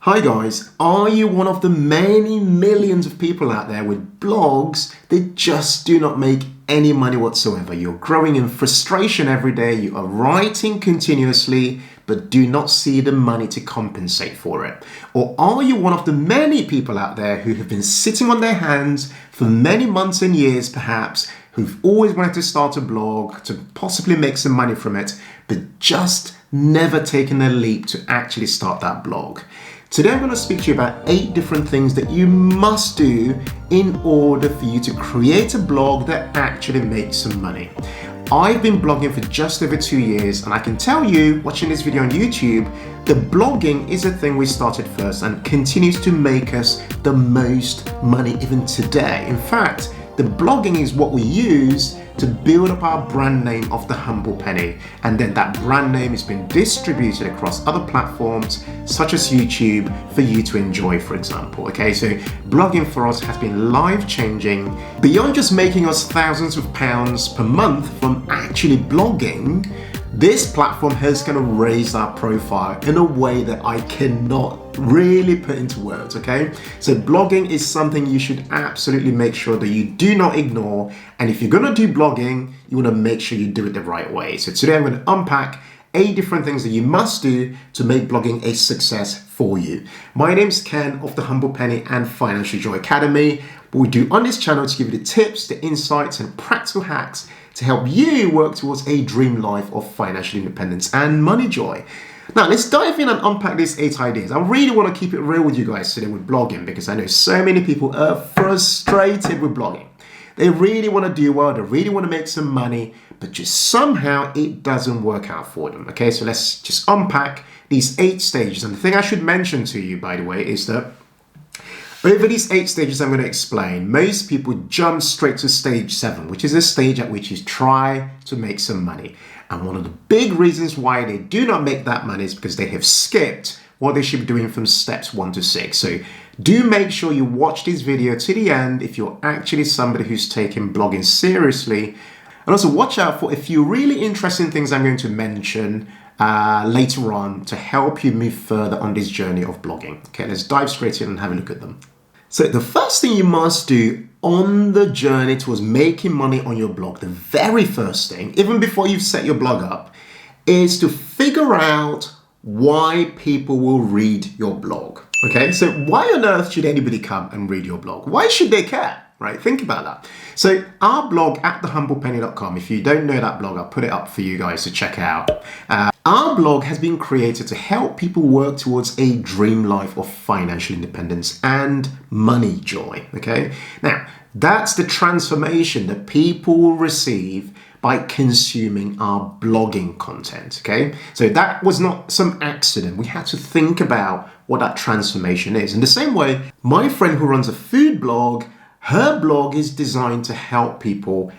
Hi guys, are you one of the many millions of people out there with blogs that just do not make any money whatsoever? You're growing in frustration every day, you are writing continuously, but do not see the money to compensate for it. Or are you one of the many people out there who have been sitting on their hands for many months and years perhaps, who've always wanted to start a blog, to possibly make some money from it, but just never taken a leap to actually start that blog? Today I'm going to speak to you about 8 different things that you must do in order for you to create a blog that actually makes some money. I've been blogging for just over 2 years, and I can tell you, watching this video on YouTube, that blogging is a thing we started first and continues to make us the most money even today. In fact, the blogging is what we use to build up our brand name of The Humble Penny, and then that brand name has been distributed across other platforms such as YouTube for you to enjoy, for example. Okay, so blogging for us has been life-changing. Beyond just making us thousands of pounds per month from actually blogging, this platform has kind of raised our profile in a way that I cannot really put into words, okay? So blogging is something you should absolutely make sure that you do not ignore. And if you're gonna do blogging, you wanna make sure you do it the right way. So today I'm gonna unpack 8 different things that you must do to make blogging a success for you. My name's Ken of The Humble Penny and Financial Joy Academy. What we do on this channel is to give you the tips, the insights, and practical hacks to help you work towards a dream life of financial independence and money joy. Now, let's dive in and unpack these 8 ideas. I really want to keep it real with you guys today with blogging, because I know so many people are frustrated with blogging. They really want to do well, they really want to make some money, but just somehow it doesn't work out for them. Okay, so let's just unpack these 8 stages. And the thing I should mention to you, by the way, is that over these 8 stages I'm going to explain, most people jump straight to stage 7, which is a stage at which you try to make some money. And one of the big reasons why they do not make that money is because they have skipped what they should be doing from steps 1 to 6. So do make sure you watch this video to the end if you're actually somebody who's taking blogging seriously. And also watch out for a few really interesting things I'm going to mention later on to help you move further on this journey of blogging. Okay, let's dive straight in and have a look at them. So the first thing you must do on the journey towards making money on your blog, the very first thing, even before you've set your blog up, is to figure out why people will read your blog. Okay, so why on earth should anybody come and read your blog? Why should they care? Right, think about that. So our blog at thehumblepenny.com, if you don't know that blog, I'll put it up for you guys to check out. Our blog has been created to help people work towards a dream life of financial independence and money joy, okay? Now, that's the transformation that people will receive by consuming our blogging content, okay? So that was not some accident. We had to think about what that transformation is. In the same way, my friend who runs a food blog, her blog is designed to help people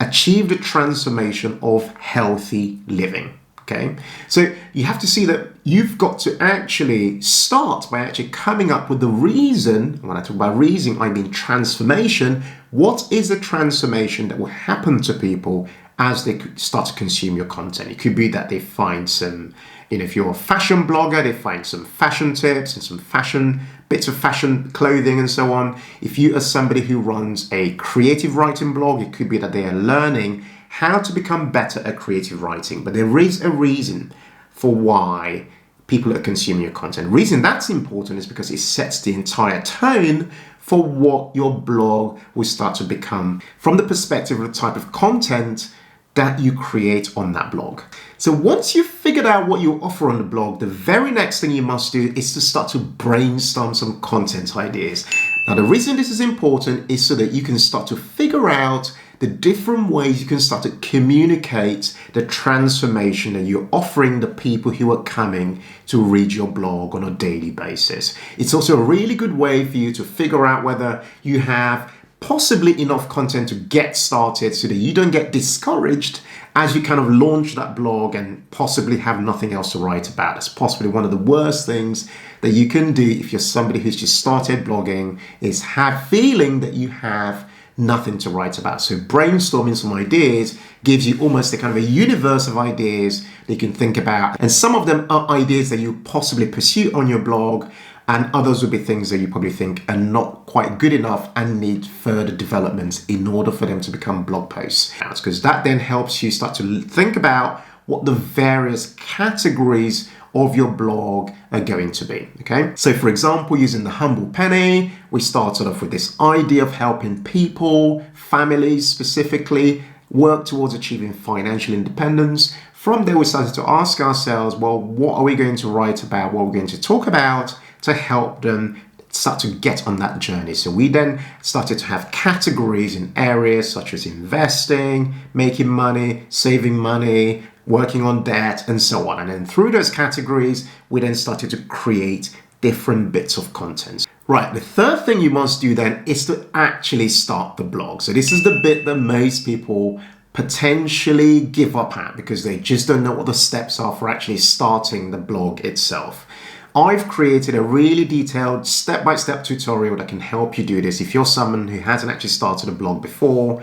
achieve the transformation of healthy living, okay? So you have to see that you've got to actually start by actually coming up with the reason. When I talk about reason, I mean transformation. What is the transformation that will happen to people as they start to consume your content? It could be that they find some, if you're a fashion blogger, they find some fashion tips and some fashion bits of fashion clothing and so on. If you are somebody who runs a creative writing blog, it could be that they are learning how to become better at creative writing. But there is a reason for why people are consuming your content. The reason that's important is because it sets the entire tone for what your blog will start to become from the perspective of the type of content that you create on that blog. So once you've figured out what you offer on the blog, the very next thing you must do is to start to brainstorm some content ideas. Now, the reason this is important is so that you can start to figure out the different ways you can start to communicate the transformation that you're offering the people who are coming to read your blog on a daily basis. It's also a really good way for you to figure out whether you have possibly enough content to get started so that you don't get discouraged as you kind of launch that blog and possibly have nothing else to write about. It's possibly one of the worst things that you can do if you're somebody who's just started blogging, is have feeling that you have nothing to write about. So brainstorming some ideas gives you almost a kind of a universe of ideas that you can think about. And some of them are ideas that you possibly pursue on your blog. And others would be things that you probably think are not quite good enough and need further development in order for them to become blog posts. Because that then helps you start to think about what the various categories of your blog are going to be, okay? So for example, using the humble penny, we started off with this idea of helping people, families specifically, work towards achieving financial independence. From there, we started to ask ourselves, well, what are we going to write about? What are we going to talk about to help them start to get on that journey? So we then started to have categories in areas such as investing, making money, saving money, working on debt, and so on. And then through those categories, we then started to create different bits of content. Right, the third thing you must do then is to actually start the blog. So this is the bit that most people potentially give up at because they just don't know what the steps are for actually starting the blog itself. I've created a really detailed step-by-step tutorial that can help you do this. If you're someone who hasn't actually started a blog before,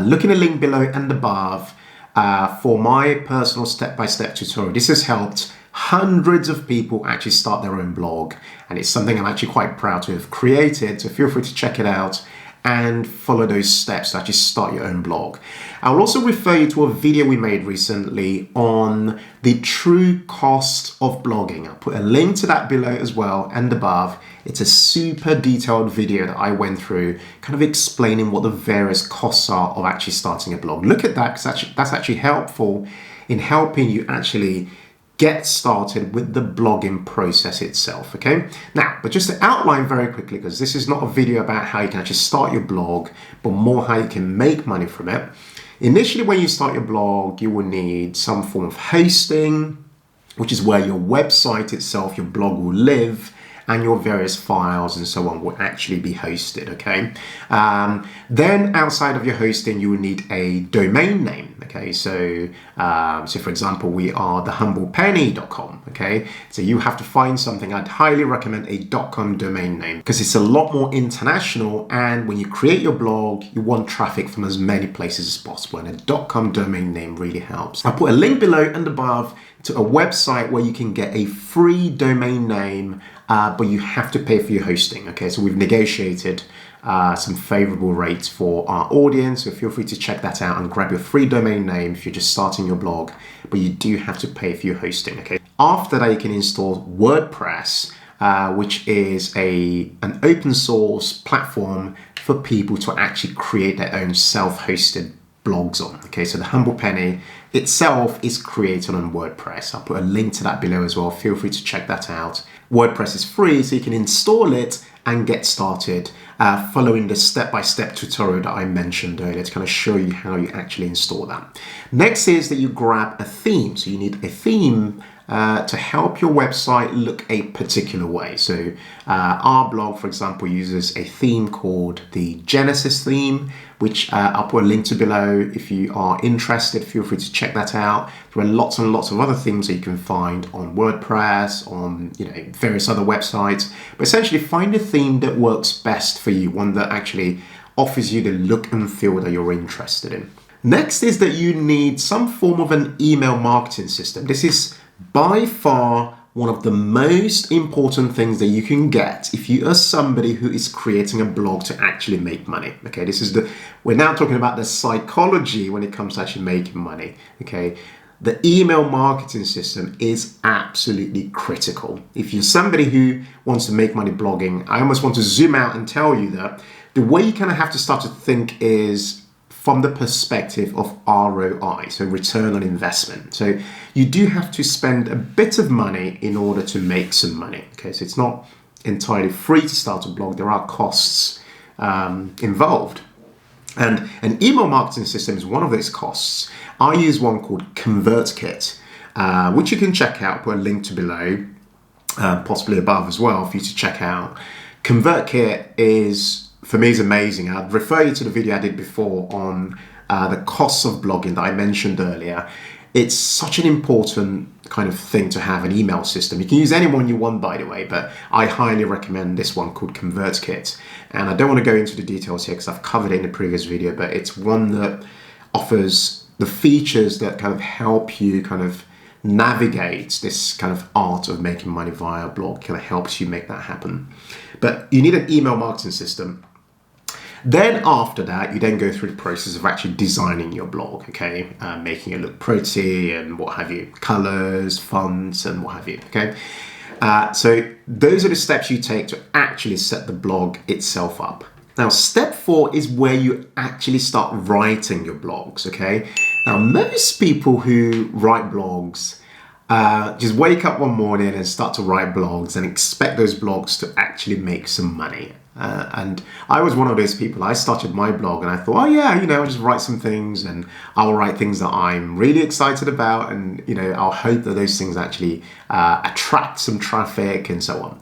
look in the link below and above for my personal step-by-step tutorial. This has helped hundreds of people actually start their own blog, and it's something I'm actually quite proud to have created, so feel free to check it out and follow those steps to actually start your own blog. I'll also refer you to a video we made recently on the true cost of blogging. I'll put a link to that below as well and above. It's a super detailed video that I went through, kind of explaining what the various costs are of actually starting a blog. Look at that, because that's actually helpful in helping you actually get started with the blogging process itself, okay? Now, but just to outline very quickly, because this is not a video about how you can actually start your blog, but more how you can make money from it. Initially, when you start your blog, you will need some form of hosting, which is where your website itself, your blog will live, and your various files and so on will actually be hosted, okay? Then outside of your hosting, you will need a domain name, okay? So for example, we are thehumblepenny.com, okay? So you have to find something. I'd highly recommend a .com domain name because it's a lot more international, and when you create your blog, you want traffic from as many places as possible, and a .com domain name really helps. I'll put a link below and above to a website where you can get a free domain name, but you have to pay for your hosting, okay? So we've negotiated some favorable rates for our audience, so feel free to check that out and grab your free domain name if you're just starting your blog, but you do have to pay for your hosting, okay? After that, you can install Wordpress, which is an open source platform for people to actually create their own self-hosted blogs on, okay? So the Humble Penny itself is created on WordPress. I'll put a link to that below as well. Feel free to check that out. WordPress is free, so you can install it and get started following the step-by-step tutorial that I mentioned earlier to kind of show you how you actually install that. Next is that you grab a theme. So you need a theme to help your website look a particular way. So our blog, for example, uses a theme called the Genesis theme, which I'll put a link to below. If you are interested, feel free to check that out. There are lots and lots of other themes that you can find on WordPress, on various other websites. But essentially, find a theme that works best for you, one that actually offers you the look and feel that you're interested in. Next is that you need some form of an email marketing system. This is by far one of the most important things that you can get if you are somebody who is creating a blog to actually make money. Okay, we're now talking about the psychology when it comes to actually making money. Okay, the email marketing system is absolutely critical. If you're somebody who wants to make money blogging, I almost want to zoom out and tell you that the way you kind of have to start to think is from the perspective of ROI, so return on investment. So you do have to spend a bit of money in order to make some money. Okay, so it's not entirely free to start a blog. There are costs involved. And an email marketing system is one of those costs. I use one called ConvertKit, which you can check out. Put a link to below, possibly above as well for you to check out. ConvertKit for me is amazing. I'd refer you to the video I did before on the costs of blogging that I mentioned earlier. It's such an important kind of thing to have an email system. You can use any one you want, by the way, but I highly recommend this one called ConvertKit. And I don't want to go into the details here because I've covered it in the previous video, but it's one that offers the features that kind of help you kind of navigate this kind of art of making money via a blog, kind of helps you make that happen. But you need an email marketing system. Then after that, you then go through the process of actually designing your blog, okay? Making it look pretty and what have you, colors, fonts and what have you, okay? So those are the steps you take to actually set the blog itself up. Now, step 4 is where you actually start writing your blogs, okay? Now, most people who write blogs just wake up one morning and start to write blogs and expect those blogs to actually make some money. And I was one of those people. I started my blog and I thought, oh yeah, I'll just write some things and I'll write things that I'm really excited about, and I'll hope that those things actually attract some traffic and so on.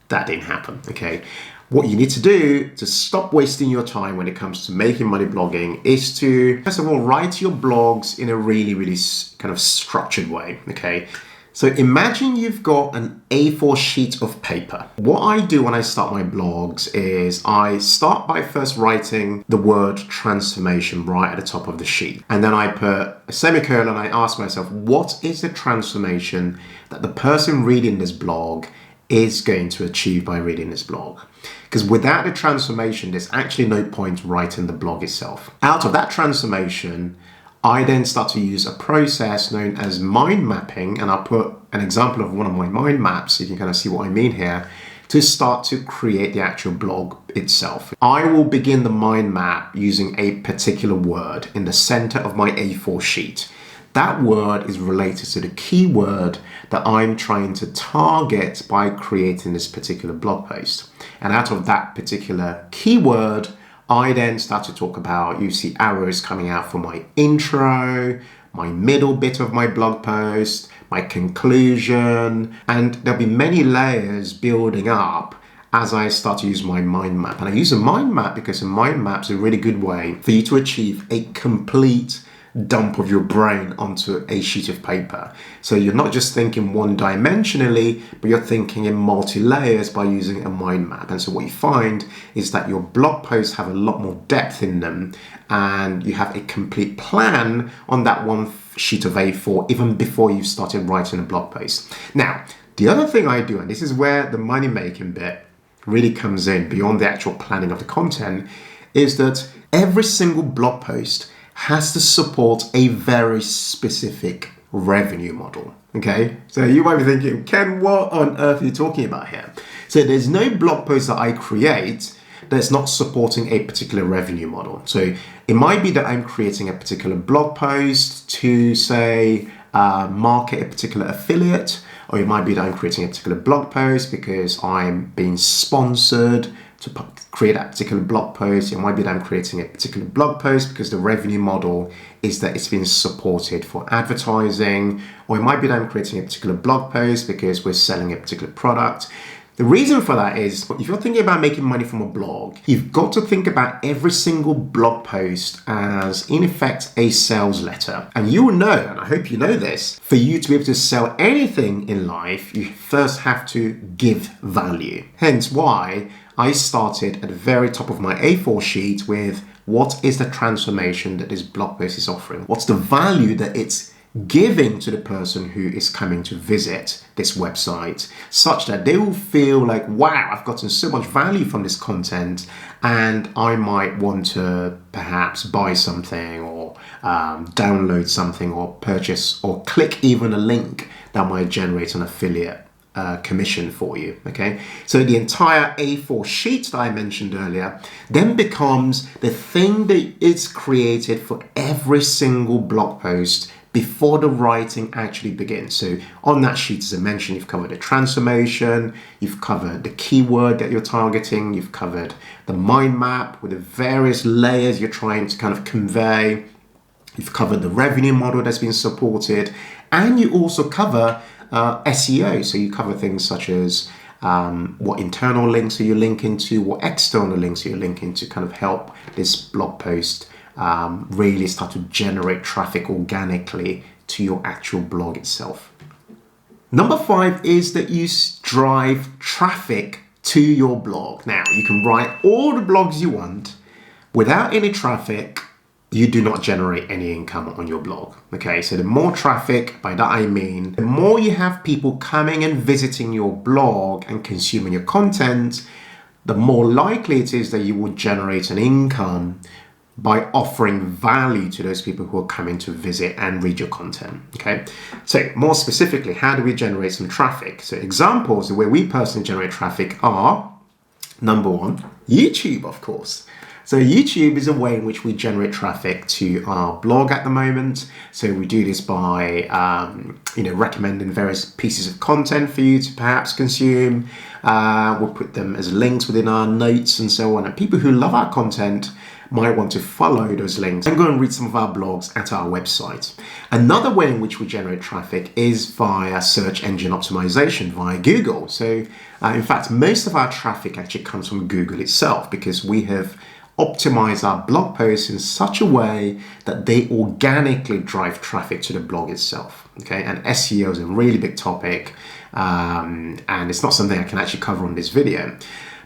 That didn't happen, okay? What you need to do to stop wasting your time when it comes to making money blogging is to, first of all, write your blogs in a really, really kind of structured way, okay? So imagine you've got an A4 sheet of paper. What I do when I start my blogs is I start by first writing the word transformation right at the top of the sheet. And then I put a semicolon and I ask myself, what is the transformation that the person reading this blog is going to achieve by reading this blog? Because without the transformation, there's actually no point writing the blog itself. Out of that transformation, I then start to use a process known as mind mapping, and I'll put an example of one of my mind maps so you can kind of see what I mean here, to start to create the actual blog itself. I will begin the mind map using a particular word in the center of my A4 sheet. That word is related to the keyword that I'm trying to target by creating this particular blog post. And out of that particular keyword, I then start to talk about, you see arrows coming out for my intro, my middle bit of my blog post, my conclusion, and there'll be many layers building up as I start to use my mind map. And I use a mind map because a mind map is a really good way for you to achieve a complete dump of your brain onto a sheet of paper. So you're not just thinking one dimensionally, but you're thinking in multi-layers by using a mind map. And so what you find is that your blog posts have a lot more depth in them, and you have a complete plan on that one sheet of A4 even before you've started writing a blog post. Now, the other thing I do, and this is where the money making bit really comes in beyond the actual planning of the content, is that every single blog post has to support a very specific revenue model, okay? So you might be thinking, Ken, what on earth are you talking about here? So there's no blog post that I create that's not supporting a particular revenue model. So it might be that I'm creating a particular blog post to, say, market a particular affiliate, or it might be that I'm creating a particular blog post because I'm being sponsored to create that particular blog post. It might be that I'm creating a particular blog post because the revenue model is that it's been supported for advertising, or it might be that I'm creating a particular blog post because we're selling a particular product. The reason for that is, if you're thinking about making money from a blog, you've got to think about every single blog post as, in effect, a sales letter. And you will know, and I hope you know this, for you to be able to sell anything in life, you first have to give value. Hence why I started at the very top of my A4 sheet with what is the transformation that this blog post is offering? What's the value that it's giving to the person who is coming to visit this website, such that they will feel like, wow, I've gotten so much value from this content, and I might want to perhaps buy something or download something or purchase or click even a link that might generate an affiliate commission for you, okay? So the entire A4 sheet that I mentioned earlier then becomes the thing that is created for every single blog post before the writing actually begins. So on that sheet, as I mentioned, you've covered the transformation, you've covered the keyword that you're targeting, you've covered the mind map with the various layers you're trying to kind of convey, you've covered the revenue model that's been supported, and you also cover SEO. So you cover things such as what internal links are you linking to, what external links are you linking to kind of help this blog post really start to generate traffic organically to your actual blog itself. Number 5 is that you drive traffic to your blog. Now, you can write all the blogs you want without any traffic, you do not generate any income on your blog. Okay, so the more traffic, by that I mean, the more you have people coming and visiting your blog and consuming your content, the more likely it is that you will generate an income by offering value to those people who are coming to visit and read your content. Okay, so more specifically, how do we generate some traffic? So examples, the way we personally generate traffic are, number one, YouTube, of course. So YouTube is a way in which we generate traffic to our blog at the moment. So we do this by, recommending various pieces of content for you to perhaps consume. We'll put them as links within our notes and so on. And people who love our content might want to follow those links and go and read some of our blogs at our website. Another way in which we generate traffic is via search engine optimization, via Google. So in fact, most of our traffic actually comes from Google itself, because we have optimize our blog posts in such a way that they organically drive traffic to the blog itself. Okay, and SEO is a really big topic, and it's not something I can actually cover on this video,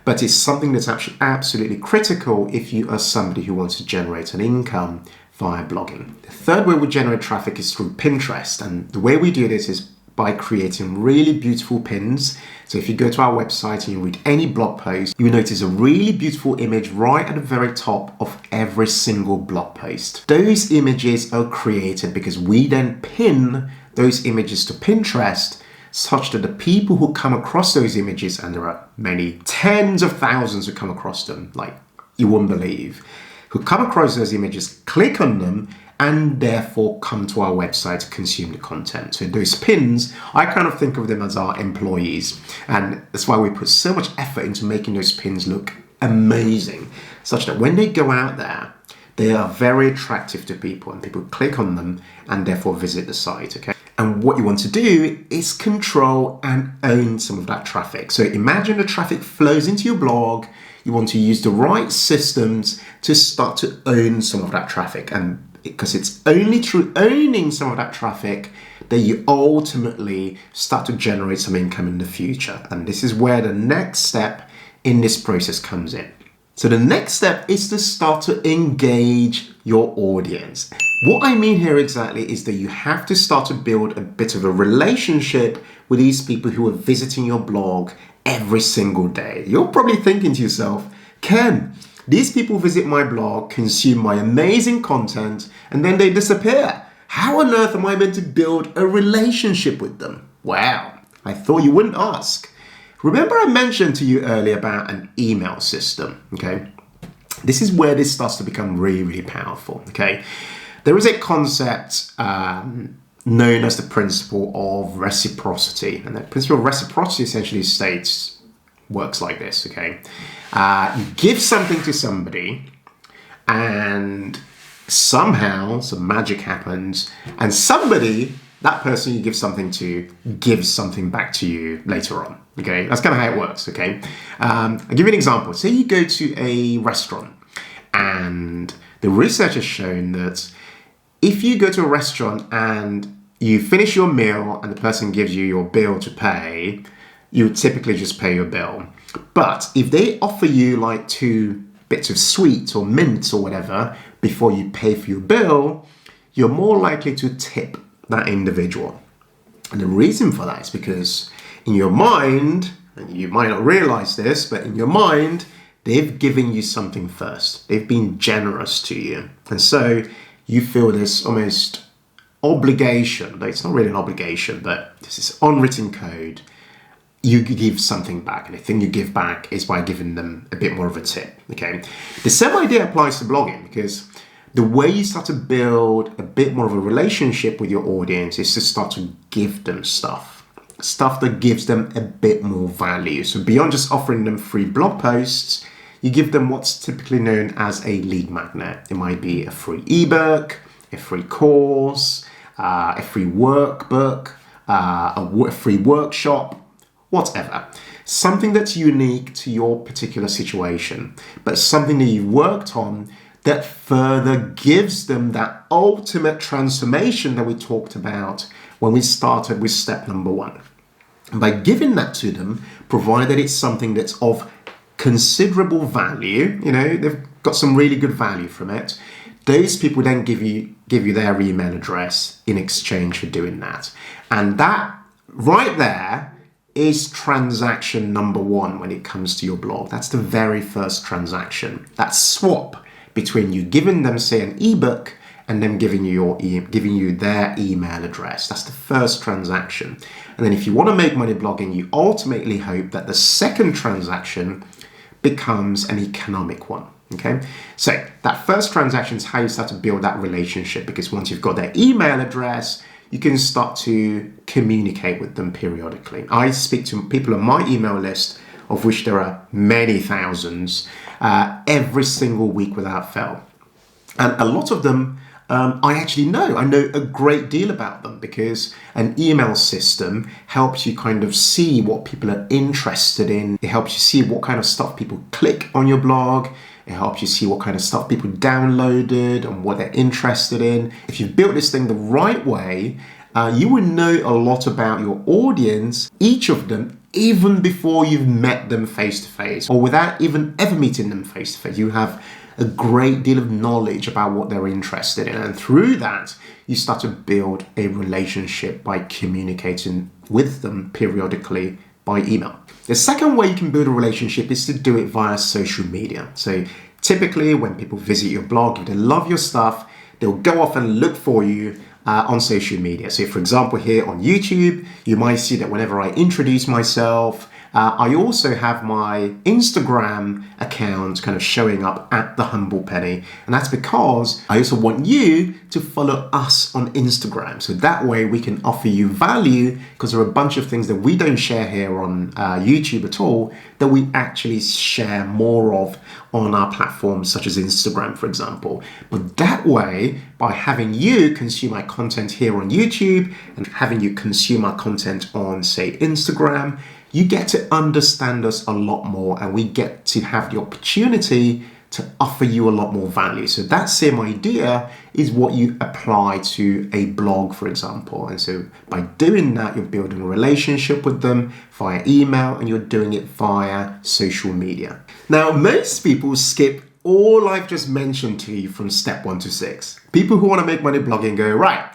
but it's something that's actually absolutely critical if you are somebody who wants to generate an income via blogging. The third way we generate traffic is through Pinterest, and the way we do this is by creating really beautiful pins. So if you go to our website and you read any blog post, you will notice a really beautiful image right at the very top of every single blog post. Those images are created because we then pin those images to Pinterest, such that the people who come across those images, and there are many tens of thousands who come across them, like you wouldn't believe, who come across those images, click on them, and therefore come to our website to consume the content. So those pins, I kind of think of them as our employees. And that's why we put so much effort into making those pins look amazing, such that when they go out there, they are very attractive to people and people click on them and therefore visit the site, okay? And what you want to do is control and own some of that traffic. So imagine the traffic flows into your blog. You want to use the right systems to start to own some of that traffic, and because it's only through owning some of that traffic that you ultimately start to generate some income in the future. And this is where the next step in this process comes in. So the next step is to start to engage your audience. What I mean here exactly is that you have to start to build a bit of a relationship with these people who are visiting your blog every single day. You're probably thinking to yourself, Ken, these people visit my blog, consume my amazing content, and then they disappear. How on earth am I meant to build a relationship with them? Wow, I thought you wouldn't ask. Remember I mentioned to you earlier about an email system, okay? This is where this starts to become really, really powerful, okay? There is a concept known as the principle of reciprocity. And the principle of reciprocity essentially works like this, okay? You give something to somebody and somehow some magic happens, and somebody, that person you give something to, gives something back to you later on, okay? That's kind of how it works, okay? I'll give you an example. Say you go to a restaurant, and the research has shown that if you go to a restaurant and you finish your meal and the person gives you your bill to pay, you would typically just pay your bill. But if they offer you like 2 bits of sweets or mints or whatever before you pay for your bill, you're more likely to tip that individual. And the reason for that is because in your mind, and you might not realize this, but in your mind, they've given you something first. They've been generous to you. And so you feel this almost obligation, but it's not really an obligation, but this is unwritten code. You give something back, and the thing you give back is by giving them a bit more of a tip, okay? The same idea applies to blogging, because the way you start to build a bit more of a relationship with your audience is to start to give them stuff that gives them a bit more value. So beyond just offering them free blog posts, you give them what's typically known as a lead magnet. It might be a free ebook, a free course, a free workbook, a free workshop, whatever. Something that's unique to your particular situation, but something that you've worked on that further gives them that ultimate transformation that we talked about when we started with step number 1. And by giving that to them, provided it's something that's of considerable value, they've got some really good value from it, those people then give you their email address in exchange for doing that. And that right there is transaction number one when it comes to your blog. That's the very first transaction. That swap between you giving them, say, an ebook and them giving you their email address. That's the first transaction. And then if you want to make money blogging, you ultimately hope that the second transaction becomes an economic one. Okay, so that first transaction is how you start to build that relationship, because once you've got their email address, you can start to communicate with them periodically. I speak to people on my email list, of which there are many thousands, every single week without fail. And a lot of them I actually know. I know a great deal about them, because an email system helps you kind of see what people are interested in. It helps you see what kind of stuff people click on your blog. It helps you see what kind of stuff people downloaded and what they're interested in. If you've built this thing the right way, you will know a lot about your audience, each of them, even before you've met them face to face, or without even ever meeting them face to face. You have a great deal of knowledge about what they're interested in. And through that, you start to build a relationship by communicating with them periodically by email. The second way you can build a relationship is to do it via social media. So typically when people visit your blog, if they love your stuff, they'll go off and look for you on social media. So for example, here on YouTube, you might see that whenever I introduce myself, I also have my Instagram account kind of showing up at the Humble Penny. And that's because I also want you to follow us on Instagram. So that way we can offer you value, because there are a bunch of things that we don't share here on YouTube at all that we actually share more of on our platforms such as Instagram, for example. But that way, by having you consume our content here on YouTube and having you consume our content on, say, Instagram, you get to understand us a lot more, and we get to have the opportunity to offer you a lot more value. So that same idea is what you apply to a blog, for example. And so by doing that, you're building a relationship with them via email, and you're doing it via social media. Now, most people skip all I've just mentioned to you from step 1 to 6. People who want to make money blogging go, right,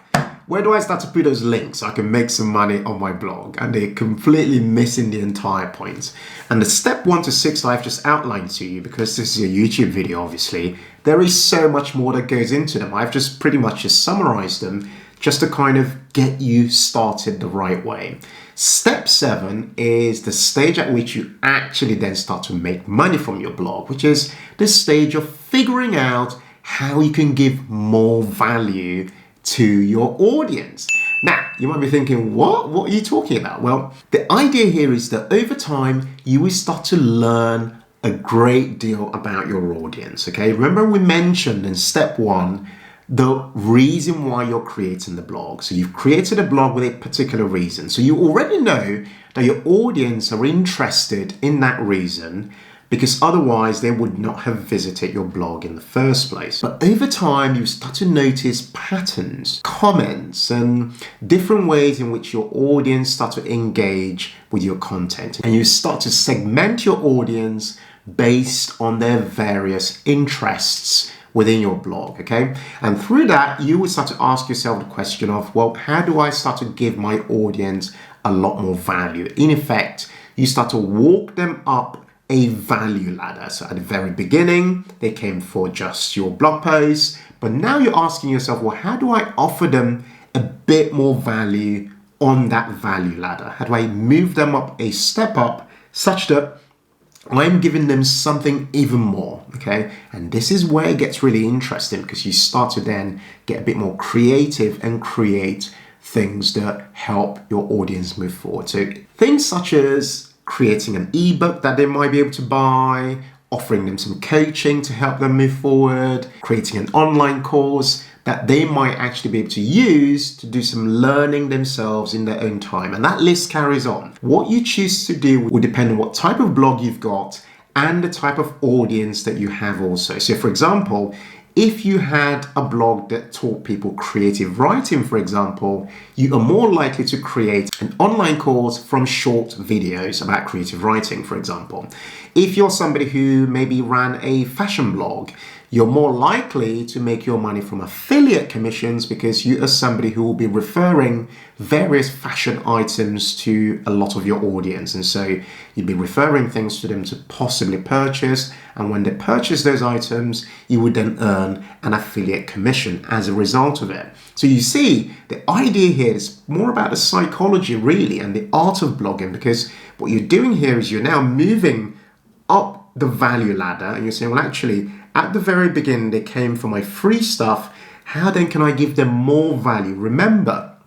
where do I start to put those links so I can make some money on my blog? And they're completely missing the entire point. And the step 1 to 6 I've just outlined to you, because this is a YouTube video, obviously, there is so much more that goes into them. I've just pretty much just summarized them just to kind of get you started the right way. Step 7 is the stage at which you actually then start to make money from your blog, which is the stage of figuring out how you can give more value to your audience. Now, you might be thinking, what are you talking about? Well, the idea here is that over time, you will start to learn a great deal about your audience, okay? Remember we mentioned in step 1, the reason why you're creating the blog. So you've created a blog with a particular reason. So you already know that your audience are interested in that reason, because otherwise they would not have visited your blog in the first place. But over time, you start to notice patterns, comments, and different ways in which your audience start to engage with your content. And you start to segment your audience based on their various interests within your blog, okay? And through that, you will start to ask yourself the question of, well, how do I start to give my audience a lot more value? In effect, you start to walk them up a value ladder. So at the very beginning, they came for just your blog posts, but now you're asking yourself, well, how do I offer them a bit more value on that value ladder? How do I move them up a step up such that I'm giving them something even more, okay? And this is where it gets really interesting, because you start to then get a bit more creative and create things that help your audience move forward. So things such as creating an ebook that they might be able to buy, offering them some coaching to help them move forward, creating an online course that they might actually be able to use to do some learning themselves in their own time. And that list carries on. What you choose to do will depend on what type of blog you've got and the type of audience that you have also. So for example, if you had a blog that taught people creative writing, for example, you are more likely to create an online course from short videos about creative writing, for example. If you're somebody who maybe ran a fashion blog, You're more likely to make your money from affiliate commissions because you are somebody who will be referring various fashion items to a lot of your audience. And so you'd be referring things to them to possibly purchase. And when they purchase those items, you would then earn an affiliate commission as a result of it. So you see, the idea here is more about the psychology really and the art of blogging, because what you're doing here is you're now moving up the value ladder and you're saying, well, actually, at the very beginning, they came for my free stuff. How then can I give them more value? Remember,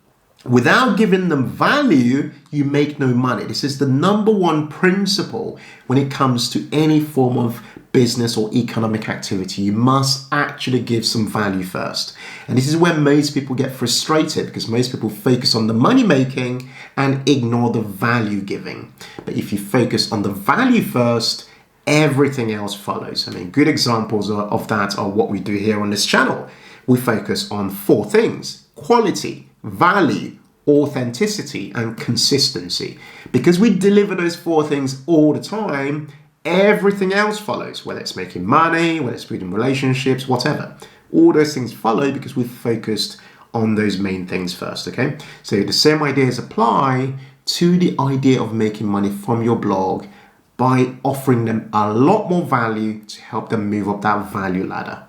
without giving them value, you make no money. This is the number one principle when it comes to any form of business or economic activity. You must actually give some value first. And this is where most people get frustrated, because most people focus on the money making and ignore the value giving. But if you focus on the value first, everything else follows. I mean, good examples of that are what we do here on this channel. We focus on 4 things: quality, value, authenticity, and consistency. Because we deliver those 4 things all the time, everything else follows, whether it's making money, whether it's building relationships, whatever. All those things follow because we've focused on those main things first, okay? So the same ideas apply to the idea of making money from your blog by offering them a lot more value to help them move up that value ladder.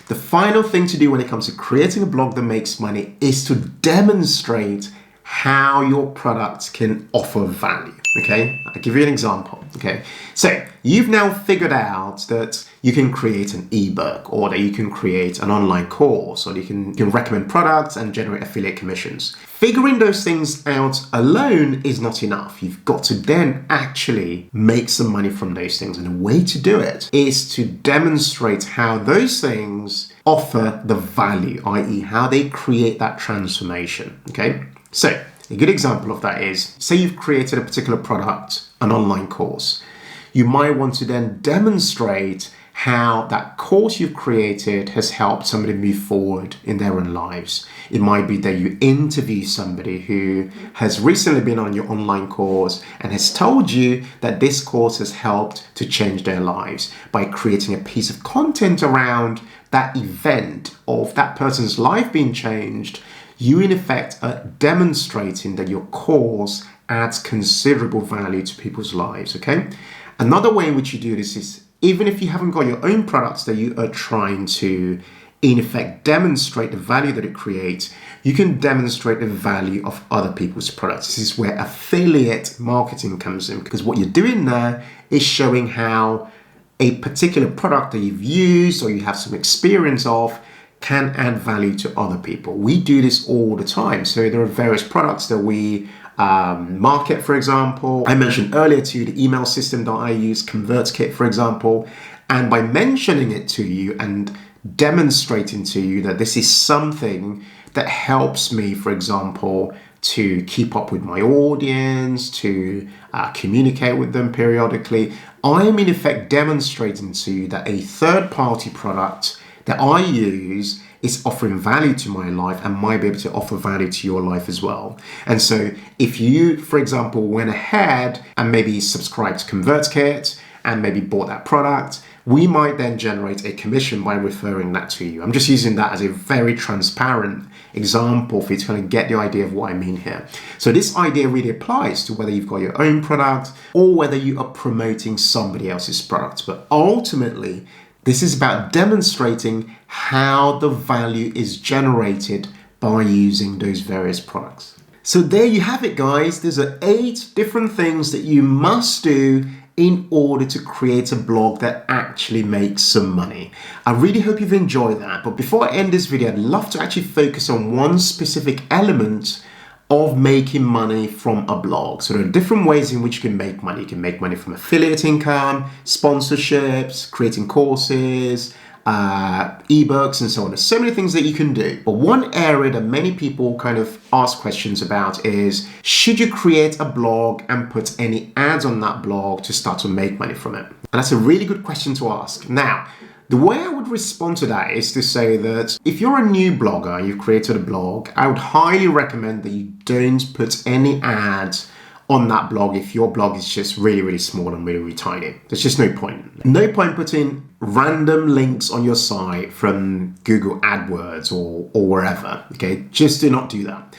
The final thing to do when it comes to creating a blog that makes money is to demonstrate how your product can offer value. Okay, I'll give you an example. Okay, so you've now figured out that you can create an ebook, or that you can create an online course, or you can recommend products and generate affiliate commissions. Figuring those things out alone is not enough. You've got to then actually make some money from those things. And the way to do it is to demonstrate how those things offer the value, i.e. how they create that transformation. Okay, so a good example of that is, say you've created a particular product, an online course. You might want to then demonstrate how that course you've created has helped somebody move forward in their own lives. It might be that you interview somebody who has recently been on your online course and has told you that this course has helped to change their lives by creating a piece of content around that event of that person's life being changed. You in effect are demonstrating that your course adds considerable value to people's lives, okay? Another way in which you do this is, even if you haven't got your own products that you are trying to, in effect, demonstrate the value that it creates, you can demonstrate the value of other people's products. This is where affiliate marketing comes in, because what you're doing there is showing how a particular product that you've used or you have some experience of can add value to other people. We do this all the time. So there are various products that we market, for example. I mentioned earlier to you the email system that I use, CONVERTKIT, for example. And by mentioning it to you and demonstrating to you that this is something that helps me, for example, to keep up with my audience, to communicate with them periodically, I am in effect demonstrating to you that a third-party product that I use is offering value to my life and might be able to offer value to your life as well. And so if you, for example, went ahead and maybe subscribed to CONVERTKIT and maybe bought that product, we might then generate a commission by referring that to you. I'm just using that as a very transparent example for you to kind of get the idea of what I mean here. So this idea really applies to whether you've got your own product or whether you are promoting somebody else's product. But ultimately, this is about demonstrating how the value is generated by using those various products. So there you have it, guys. There's 8 different things that you must do in order to create a blog that actually makes some money. I really hope you've enjoyed that. But before I end this video, I'd love to actually focus on one specific element of making money from a blog. So there are different ways in which you can make money. You can make money from affiliate income, sponsorships, creating courses, ebooks, and so on. There's so many things that you can do. But one area that many people kind of ask questions about is, should you create a blog and put any ads on that blog to start to make money from it? And that's a really good question to ask. Now, the way I would respond to that is to say that if you're a new blogger, you've created a blog, I would highly recommend that you don't put any ads on that blog if your blog is just really, really small and really, really tiny. There's just no point. No point putting random links on your site from Google AdWords or wherever, okay? Just do not do that.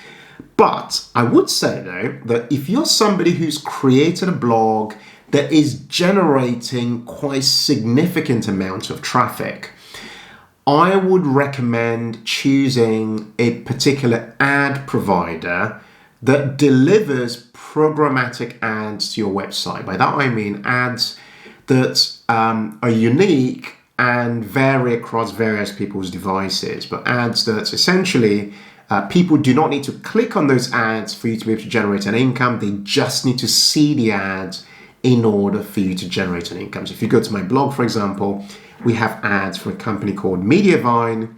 But I would say though, that if you're somebody who's created a blog that is generating quite significant amounts of traffic, I would recommend choosing a particular ad provider that delivers programmatic ads to your website. By that I mean ads that are unique and vary across various people's devices, but ads that essentially people do not need to click on those ads for you to be able to generate an income. They just need to see the ads in order for you to generate an income. So if you go to my blog, for example, we have ads for a company called Mediavine.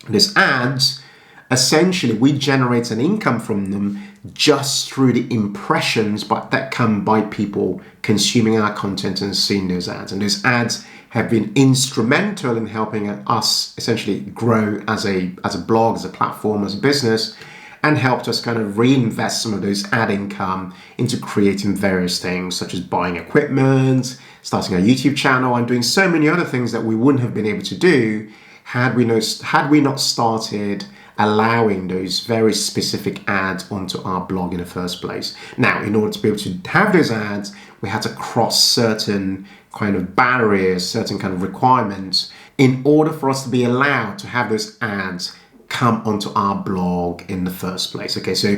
These ads, essentially, we generate an income from them just through the impressions that come by people consuming our content and seeing those ads. And those ads have been instrumental in helping us essentially grow as a blog, as a platform, as a business, and helped us kind of reinvest some of those ad income into creating various things such as buying equipment, starting a YouTube channel, and doing so many other things that we wouldn't have been able to do had we not started allowing those very specific ads onto our blog in the first place. Now, in order to be able to have those ads, we had to cross certain kind of barriers, certain kind of requirements in order for us to be allowed to have those ads come onto our blog in the first place. Okay, so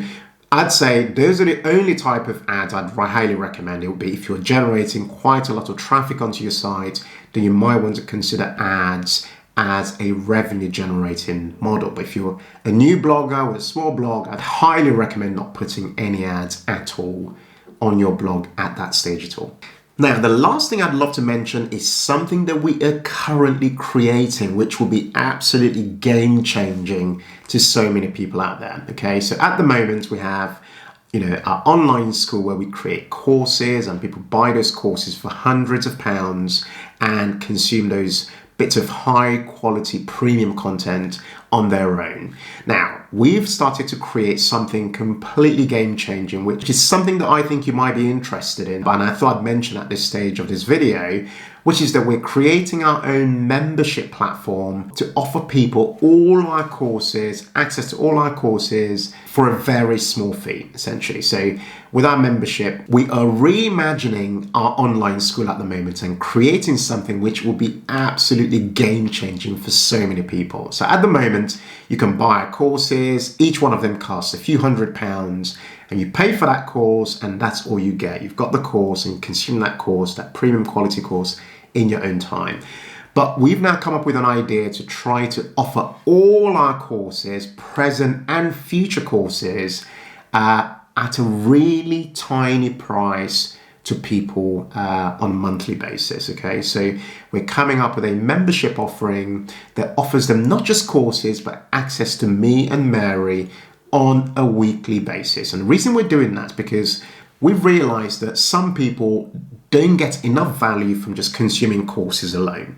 I'd say those are the only type of ads I'd highly recommend. It would be if you're generating quite a lot of traffic onto your site, then you might want to consider ads as a revenue generating model. But if you're a new blogger with a small blog, I'd highly recommend not putting any ads at all on your blog at that stage at all. Now, the last thing I'd love to mention is something that we are currently creating, which will be absolutely game changing to so many people out there. Okay, so at the moment we have, our online school where we create courses and people buy those courses for hundreds of pounds and consume those bits of high quality premium content on their own. Now, we've started to create something completely game changing, which is something that I think you might be interested in. And I thought I'd mention at this stage of this video, which is that we're creating our own membership platform to offer people all our courses, access to all our courses for a very small fee, essentially. So with our membership, we are reimagining our online school at the moment and creating something which will be absolutely game changing for so many people. So at the moment, you can buy our courses. Each one of them costs a few £100s, and you pay for that course and that's all you get. You've got the course and you consume that course, that premium quality course, in your own time. But we've now come up with an idea to try to offer all our courses, present and future courses, at a really tiny price to people on a monthly basis. Okay, so we're coming up with a membership offering that offers them not just courses, but access to me and Mary on a weekly basis. And the reason we're doing that is because we've realized that some people don't get enough value from just consuming courses alone.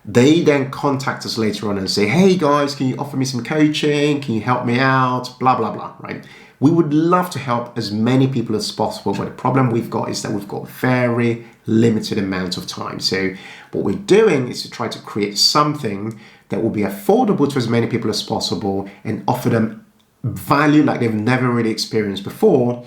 They then contact us later on and say, hey guys, can you offer me some coaching? Can you help me out? Blah, blah, blah, right? We would love to help as many people as possible, but the problem we've got is that we've got very limited amount of time. So what we're doing is to try to create something that will be affordable to as many people as possible and offer them value like they've never really experienced before,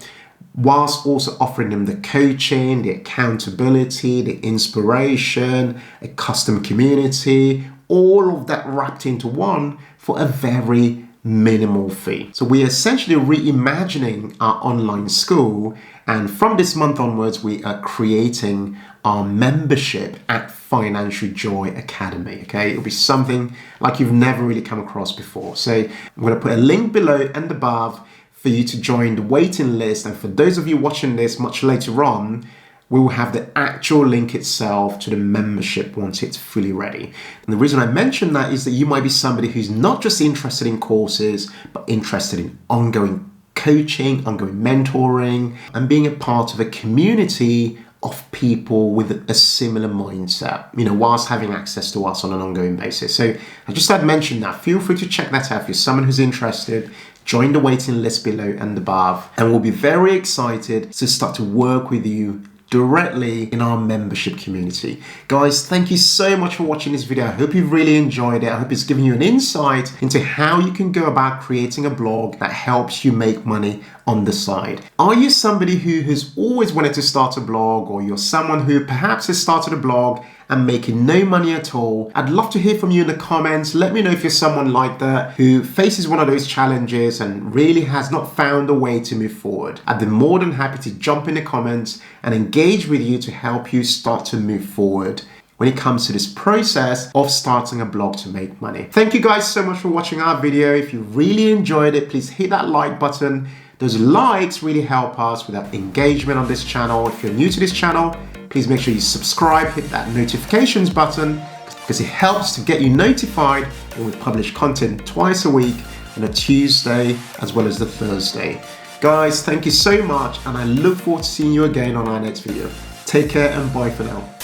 whilst also offering them the coaching, the accountability, the inspiration, a custom community, all of that wrapped into one for a very minimal fee. So we're essentially reimagining our online school, and from this month onwards, we are creating our membership at Financial Joy Academy. Okay, it'll be something like you've never really come across before. So I'm going to put a link below and above for you to join the waiting list. And for those of you watching this much later on, we will have the actual link itself to the membership once it's fully ready. And the reason I mention that is that you might be somebody who's not just interested in courses, but interested in ongoing coaching, ongoing mentoring, and being a part of a community of people with a similar mindset, whilst having access to us on an ongoing basis. So I just had mentioned that. Feel free to check that out if you're someone who's interested. join the waiting list below and above, and we'll be very excited to start to work with you directly in our membership community. Guys, thank you so much for watching this video. I hope you've really enjoyed it. I hope it's given you an insight into how you can go about creating a blog that helps you make money on the side. Are you somebody who has always wanted to start a blog, or you're someone who perhaps has started a blog and making no money at all? I'd love to hear from you in the comments. Let me know if you're someone like that who faces one of those challenges and really has not found a way to move forward. I'd be more than happy to jump in the comments and engage with you to help you start to move forward when it comes to this process of starting a blog to make money. Thank you guys so much for watching our video. If you really enjoyed it, please hit that like button. Those likes really help us with that engagement on this channel. If you're new to this channel, please make sure you subscribe, hit that notifications button, because it helps to get you notified when we publish content twice a week, on a Tuesday as well as the Thursday. Guys, thank you so much, and I look forward to seeing you again on our next video. Take care and bye for now.